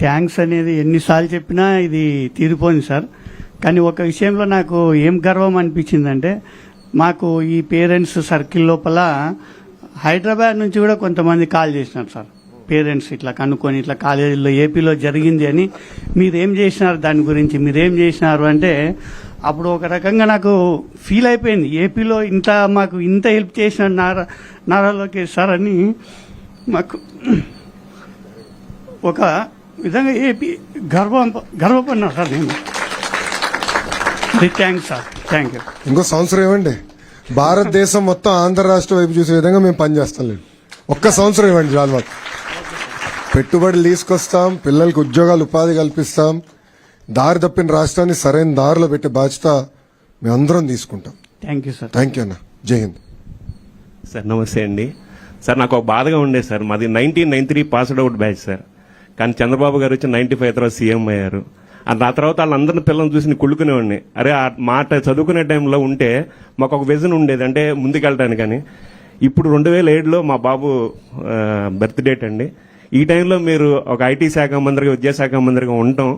Thanks అనేది ఎన్నిసార్లు చెప్పినా ఇది తీరిపోయింది సార్. కానీ ఒక విషయంలో నాకు ఏం గర్వం అనిపించిందంటే, మాకు ఈ పేరెంట్స్ సర్కిల్ లోపల హైదరాబాద్ నుంచి కూడా కొంతమంది కాల్ చేసినారు సార్. పేరెంట్స్ ఇట్లా కనుక్కొని ఇట్లా కాలేజీలో ఏపీలో జరిగింది అని, మీరేం చేసినారు దాని గురించి, మీరేం చేసినారు అంటే అప్పుడు ఒక రకంగా నాకు ఫీల్ అయిపోయింది. ఏపీలో మాకు ఇంత హెల్ప్ చేసిన నారా లోకేష్ సార్ అని మాకు ఒక విధంగా ఏపీ గర్వపడినా సార్ నేను. Thanks sir, thank you. ఇంకో సంవత్సరం ఇవ్వండి, భారతదేశం మొత్తం ఆంధ్ర రాష్ట్ర వైపు చూసే విధంగా మేము పనిచేస్తాం. లేదు, ఒక్క సంవత్సరం ఇవ్వండి చాలు. మాకు పెట్టుబడులు తీసుకొస్తాం, పిల్లలకు ఉద్యోగాలు ఉపాధి కల్పిస్తాం, దారి తప్పిన రాష్ట్రాన్ని సరైన దారిలో పెట్టే బాధ్యత మేమందరం తీసుకుంటాం. Thank you sir. Thank you అన్న. జై హింద్. సార్ నమస్తే అండి. సార్ నాకు ఒక బాధగా ఉండే సార్, మాది 1993 పాస్డ్ అవుట్ బ్యాచ్ సార్. కానీ చంద్రబాబు గారు వచ్చి 95 తర్వాత సీఎం అయ్యారు. ఆ తర్వాత వాళ్ళందరిని పిల్లల్ని చూసి కుళ్ళుకునేవాడిని. అరే ఆ మాట చదువుకునే టైంలో ఉంటే మాకు ఒక విజన్ ఉండేది, అంటే ముందుకెళ్ళడానికి. కానీ ఇప్పుడు 2007లో మా బాబు బర్త్ డేట్ అండి. ఈ టైంలో మీరు ఒక ఐటీ శాఖ మంత్రిగా, విద్యాశాఖ మంత్రిగా ఉండటం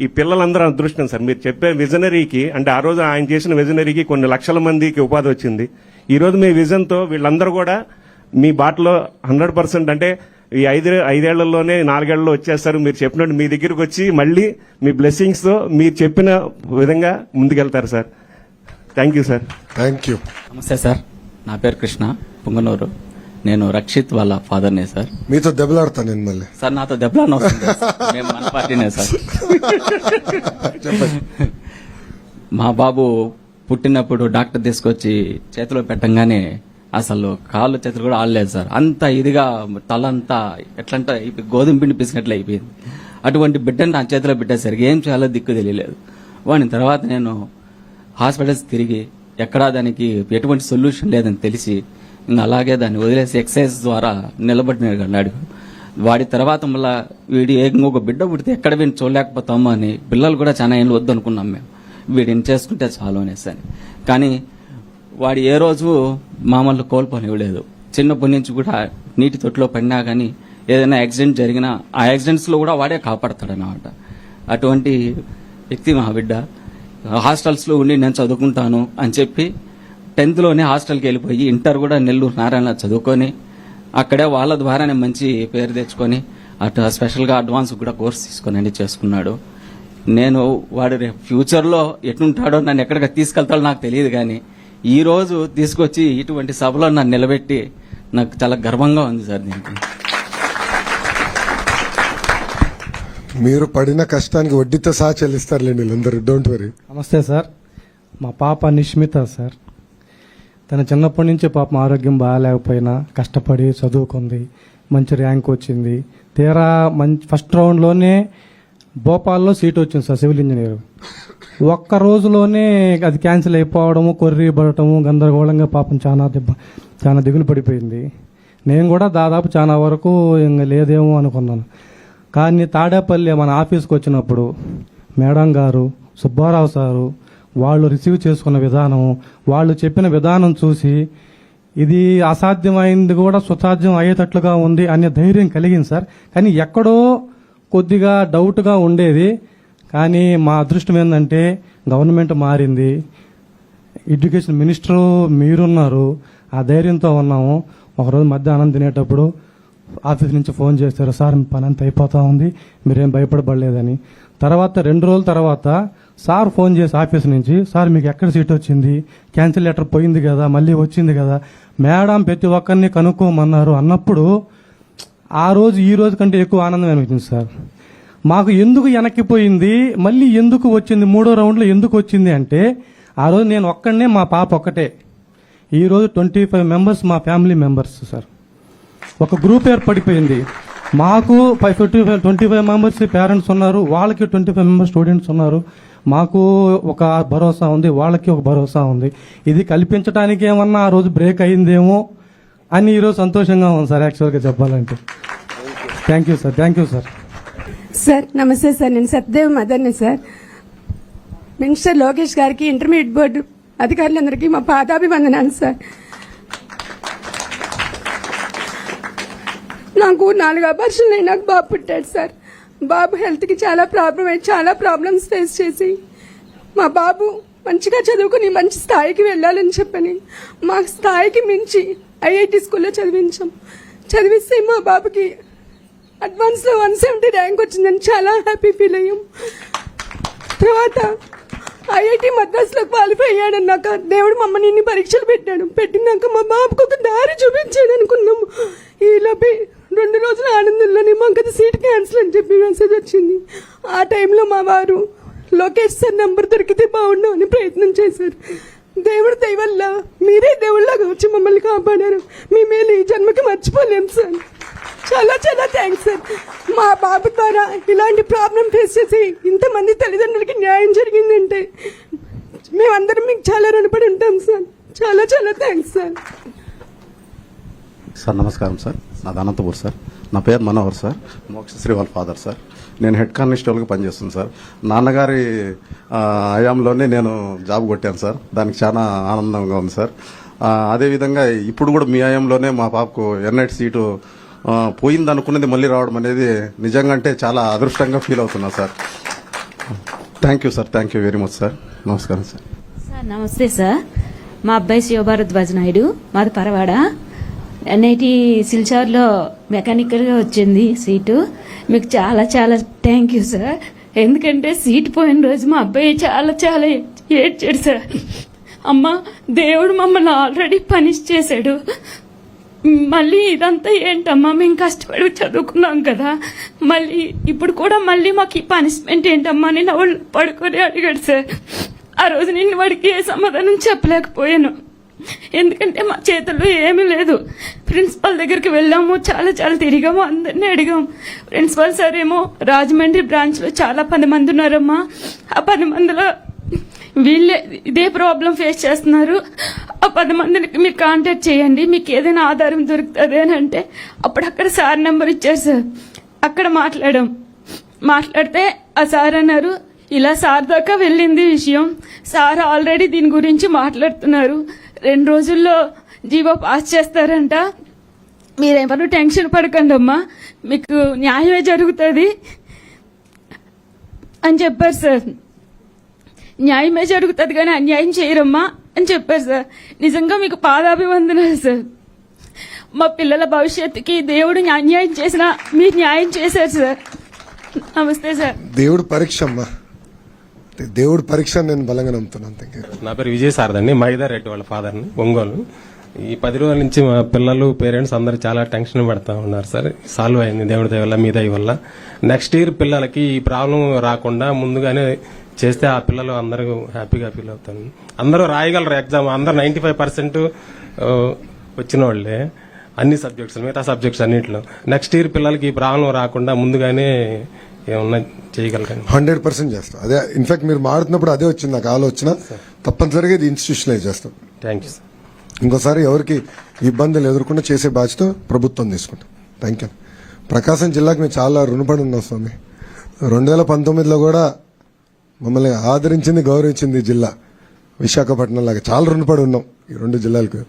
ఈ పిల్లలందరూ అదృష్టం సార్. మీరు చెప్పే విజనరీకి, అంటే ఆ రోజు ఆయన చేసిన విజనరీకి కొన్ని లక్షల మందికి ఉపాధి వచ్చింది. ఈ రోజు మీ విజన్తో వీళ్ళందరూ కూడా మీ బాటలో 100%, అంటే ఈ ఐదేళ్లలోనే 4 ఏళ్లలో వచ్చేస్తారు. మీరు చెప్పినట్టు మీ దగ్గరికి వచ్చి మళ్ళీ మీ బ్లెస్సింగ్స్తో మీరు చెప్పిన విధంగా ముందుకెళ్తారు sir. Thank you sir. Thank you. నమస్తే సార్, నా పేరు కృష్ణ, పుంగనూరు. నేను రక్షిత్ వాళ్ళ ఫాదర్నే సార్. మీతో దెబ్బలాడతాను నేను మళ్ళీ. సార్ నాతో దెబ్బలాన వస్తుంది, మేము మన పార్టీనే సార్. మా బాబు పుట్టినప్పుడు డాక్టర్ తీసుకొచ్చి చేతిలో పెట్టంగానే అసలు కాళ్ళు చేతులు కూడా ఆడలేదు సార్. అంత ఇదిగా తలంతా ఎట్లంటే గోధుమ పిండి పిసినట్లు అయిపోయింది. అటువంటి బిడ్డను నా చేతిలో పెట్టేసరికి ఏం చేయాలో దిక్కు తెలియలేదు. వాడిని తర్వాత నేను హాస్పిటల్స్ తిరిగి ఎక్కడా దానికి ఎటువంటి సొల్యూషన్ లేదని తెలిసి ఇంకా అలాగే దాన్ని వదిలేసి ఎక్సర్సైజ్ ద్వారా నిలబడినాడు. వాడి తర్వాత మళ్ళీ వీడి ఇంకొక బిడ్డ పుడితే ఎక్కడ వీడిని చూడలేకపోతాము అని పిల్లలు కూడా చాలా ఏళ్ళు వద్దు అనుకున్నాం మేము, వీడిని చేసుకుంటే చాలు అనేసి అని. కానీ వాడు ఏ రోజు మామూలు కోల్పోనివ్వలేదు. చిన్నప్పటి నుంచి కూడా నీటి తొట్టులో పడినా కానీ ఏదైనా యాక్సిడెంట్ జరిగినా ఆ యాక్సిడెంట్స్లో కూడా వాడే కాపాడతాడు అన్నమాట. అటువంటి వ్యక్తి మా బిడ్డ. హాస్టల్స్లో ఉండి నేను చదువుకుంటాను అని చెప్పి 10th హాస్టల్కి వెళ్ళిపోయి ఇంటర్ కూడా నెల్లూరు నారాయణ చదువుకొని అక్కడే వాళ్ళ ద్వారానే మంచి పేరు తెచ్చుకొని అటు స్పెషల్గా అడ్వాన్స్ కూడా కోర్స్ తీసుకొని అన్ని చేసుకున్నాడు. నేను వాడు రేపు ఫ్యూచర్లో ఎటుంటాడో, నన్ను ఎక్కడికి తీసుకెళ్తాడో నాకు తెలియదు. కానీ ఈ రోజు తీసుకొచ్చి ఇటువంటి సభలో నన్ను నిలబెట్టి నాకు చాలా గర్వంగా ఉంది సార్. దీనికి మీరు పడిన కష్టానికి వడ్డీతో సహా చెల్లిస్తారులేండి వీళ్ళందరూ, డోంట్ వరీ. నమస్తే సార్, మా పాప నిష్మిత సార్. తన చిన్నప్పటి నుంచే పాపం ఆరోగ్యం బాగాలేకపోయినా కష్టపడి చదువుకుంది, మంచి ర్యాంక్ వచ్చింది. తీరా ఫస్ట్ రౌండ్లోనే భోపాల్లో సీట్ వచ్చింది సార్, సివిల్ ఇంజనీర్. ఒక్క రోజులోనే అది క్యాన్సిల్ అయిపోవడము, కొర్రీ పడటము, గందరగోళంగా పాపం చాలా దిగులు పడిపోయింది. నేను కూడా దాదాపు చాలా వరకు ఇంకా లేదేమో అనుకున్నాను. కానీ తాడేపల్లి మన ఆఫీస్కి వచ్చినప్పుడు మేడం గారు, సుబ్బారావు సారు వాళ్ళు రిసీవ్ చేసుకున్న విధానం, వాళ్ళు చెప్పిన విధానం చూసి ఇది అసాధ్యమైంది కూడా సుసాధ్యం అయ్యేటట్లుగా ఉంది అనే ధైర్యం కలిగింది సార్. కానీ ఎక్కడో కొద్దిగా డౌట్గా ఉండేది. కానీ మా అదృష్టం ఏంటంటే గవర్నమెంట్ మారింది, ఎడ్యుకేషన్ మినిస్టరు మీరున్నారు, ఆ ధైర్యంతో ఉన్నాము. ఒకరోజు మధ్యాహ్నం తినేటప్పుడు ఆఫీస్ నుంచి ఫోన్ చేస్తారు, సార్ మీ పని అంతా అయిపోతా ఉంది, మీరేం భయపడబడలేదని. తర్వాత 2 రోజుల తర్వాత సార్ ఫోన్ చేసి ఆఫీస్ నుంచి, సార్ మీకు ఎక్కడ సీట్ వచ్చింది, క్యాన్సిల్ లెటర్ పోయింది కదా, మళ్ళీ వచ్చింది కదా, మేడం ప్రతి ఒక్కరిని కనుక్కోమన్నారు అన్నప్పుడు ఆ రోజు ఈ రోజు కంటే ఎక్కువ ఆనందం అనిపించింది సార్. మాకు ఎందుకు వెనక్కిపోయింది, మళ్ళీ ఎందుకు వచ్చింది, 3వ రౌండ్లో ఎందుకు వచ్చింది అంటే ఆ రోజు నేను ఒక్కడనే, మా పాప ఒక్కటే. ఈరోజు 25 మెంబర్స్ మా ఫ్యామిలీ మెంబర్స్ సార్. ఒక గ్రూప్ ఏర్పడిపోయింది. మాకు 25 మెంబర్స్ పేరెంట్స్ ఉన్నారు, వాళ్ళకి 25 మెంబర్స్ స్టూడెంట్స్ ఉన్నారు. మాకు ఒక భరోసా ఉంది, వాళ్ళకి ఒక భరోసా ఉంది. ఇది కల్పించడానికి ఏమన్నా ఆ రోజు బ్రేక్ అయిందేమో అని ఈరోజు సంతోషంగా ఉంది సార్, యాక్చువల్గా చెప్పాలంటే. Thank you sir. Thank you sir. Sir నమస్తే సార్, నేను సత్యదేవ్ మదర్ని సార్. మినిస్టర్ లోకేష్ గారికి, ఇంటర్మీడియట్ బోర్డు అధికారులందరికీ మా పాదాభివందనాలు సార్. నాకు 4 అబార్షన్లు నాకు బాబు పుట్టాడు సార్. బాబు హెల్త్కి చాలా ప్రాబ్లం అయ్యి చాలా ప్రాబ్లమ్స్ ఫేస్ చేసి మా బాబు మంచిగా చదువుకుని మంచి స్థాయికి వెళ్ళాలని చెప్పని మా స్థాయికి మించి ఐఐటి స్కూల్లో చదివిస్తే మా బాబుకి అడ్వాన్స్లో 170 ర్యాంక్ వచ్చిందని చాలా హ్యాపీ ఫీల్ అయ్యాం. తర్వాత ఐఐటి మద్రాసులో క్వాలిఫై అయ్యాడన్నాక దేవుడు మమ్మల్ని ఇన్ని పరీక్షలు పెట్టినాక మా బాబుకు ఒక దారి చూపించాడు అనుకున్నాము. ఈలోపే 2 రోజుల ఆనందంలోనే మాకు అది సీట్ క్యాన్సిల్ అని చెప్పి మెసేజ్ వచ్చింది. ఆ టైంలో మా వారు లోకేష్ సార్ నంబర్ దొరికితే బాగుండు అని ప్రయత్నం చేశారు. దేవుడు దయ వల్ల మీరే దేవుళ్ళగా వచ్చి మమ్మల్ని కాపాడారు. మీ మేలు ఈ జన్మకి మర్చిపోలేం సార్. చాలా చాలా థ్యాంక్స్ సార్. మా బాబు ద్వారా ఇలాంటి ప్రాబ్లం ఫేస్ చేసి ఇంతమంది తల్లిదండ్రులకి న్యాయం జరిగిందంటే మేమందరం మీకు చాలా రుణపడి ఉంటాం సార్. చాలా చాలా థ్యాంక్స్ సార్. సార్ నమస్కారం సార్. నాది అనంతపూర్ సార్. నా పేరు మనోహర్ సార్. మోక్షశ్రీ వాళ్ళ ఫాదర్ సార్. నేను హెడ్ కానిస్టేబుల్గా పనిచేస్తున్నాను సార్. నాన్నగారి హయాంలోనే నేను జాబ్ కొట్టాను సార్. దానికి చాలా ఆనందంగా ఉంది సార్. అదేవిధంగా ఇప్పుడు కూడా మీ హయాంలోనే మా పాపకు ఎన్ఐటి సీటు పోయింది అనుకున్నది మళ్ళీ రావడం అనేది నిజంగా అంటే చాలా అదృష్టంగా ఫీల్ అవుతున్నా sir. Thank you sir. Thank you very much sir. నమస్కారం సార్. సార్ నమస్తే సార్. మా అబ్బాయి శివభారద్వాజ్ నాయుడు, మాది పరవాడ. ఎన్ఐటి సిల్చార్లో మెకానికల్గా వచ్చింది సీటు. మీకు చాలా చాలా థ్యాంక్ యూ సార్. ఎందుకంటే సీటు పోయిన రోజు మా అబ్బాయి చాలా చాలా ఏడ్చాడు సార్. అమ్మ, దేవుడు మమ్మల్ని ఆల్రెడీ పనిష్ చేశాడు, మళ్ళీ ఇదంతా ఏంటమ్మా, మేము కష్టపడి చదువుకున్నాం కదా, మళ్ళీ ఇప్పుడు కూడా మళ్ళీ మాకు ఈ పనిష్మెంట్ ఏంటమ్మా అని నా వాళ్ళు పడుకొని అడిగాడు సార్. ఆ రోజు నేను వాడికి ఏ సమాధానం చెప్పలేకపోయాను. ఎందుకంటే మా చేతుల్లో ఏమీ లేదు. ప్రిన్సిపల్ దగ్గరికి వెళ్ళాము, చాలా చాలా తిరిగాము, అందరినీ అడిగాము. ప్రిన్సిపల్ సార్ ఏమో రాజమండ్రి బ్రాంచ్లో చాలా 10 మంది ఉన్నారమ్మా, ఆ 10 మందిలో వీళ్ళే ఇదే ప్రాబ్లం ఫేస్ చేస్తున్నారు, ఆ 10 మందిని మీరు కాంటాక్ట్ చేయండి, మీకు ఏదైనా ఆధారం దొరుకుతుంది అని అంటే అప్పుడు అక్కడ సార్ నెంబర్ ఇచ్చారు సార్. అక్కడ మాట్లాడితే ఆ సార్ అన్నారు, ఇలా సార్ దాకా వెళ్ళింది విషయం, సార్ ఆల్రెడీ దీని గురించి మాట్లాడుతున్నారు, 2 రోజుల్లో జీవో పాస్ చేస్తారంట, మీరేమన్నా టెన్షన్ పడకండి అమ్మా, మీకు న్యాయమే జరుగుతుంది అని చెప్పారు సార్. న్యాయమే జరుగుతుంది కానీ అన్యాయం చేయరమ్మా అని చెప్పారు సార్. నిజంగా మీకు పాదాభివందనాలు సార్. మా పిల్లల భవిష్యత్తుకి దేవుడు అన్యాయం చేసినా మీరు న్యాయం చేశారు సార్. నమస్తే సార్. దేవుడు పరీక్ష అమ్మా, దేవుడు పరీక్ష నేను బలంగా నమ్ముతున్నాను. నా పేరు విజయసారథి అండి, మైదారెడ్డి వాళ్ళ ఫాదర్ని, ఒంగోలు. ఈ 10 రోజుల నుంచి మా పిల్లలు పేరెంట్స్ అందరూ చాలా టెన్షన్ పడతా ఉన్నారు సార్. సాల్వ్ అయింది దేవుడి దయ వల్ల, మీ దయ వల్ల. నెక్స్ట్ ఇయర్ పిల్లలకి ఈ ప్రాబ్లం రాకుండా ముందుగానే చేస్తే ఆ పిల్లలు అందరూ హ్యాపీగా ఫీల్ అవుతారు. అందరూ రాయగలరు ఎగ్జామ్, అందరూ 95% వచ్చిన వాళ్ళే అన్ని సబ్జెక్ట్స్, మిగతా సబ్జెక్ట్స్ అన్నింటిలో. నెక్స్ట్ ఇయర్ పిల్లలకి ఈ ప్రాబ్లం రాకుండా ముందుగానే ఏమన్నా చేయగలరండి? 100% చేస్తాం. అదే ఇన్ఫాక్ట్ మీరు మాడుతున్నప్పుడు అదే వచ్చింది నాకు ఆలోచన. తప్పనిసరిగా ఇది ఇన్స్టిట్యూషనలైజ్ చేస్తాం. Thank you sir. ఇంకోసారి ఎవరికి ఇబ్బందులు ఎదుర్కొంటే చేసే బాధ్యత ప్రభుత్వం తీసుకుంటాం. Thank you. ప్రకాశం జిల్లాకు మేము చాలా రుణపడి ఉన్నాం స్వామి. 2019లో కూడా మమ్మల్ని ఆదరించింది, గౌరవించింది జిల్లా విశాఖపట్నం లాగా. చాలా రుణపడి ఉన్నాం ఈ 2 జిల్లాలకు.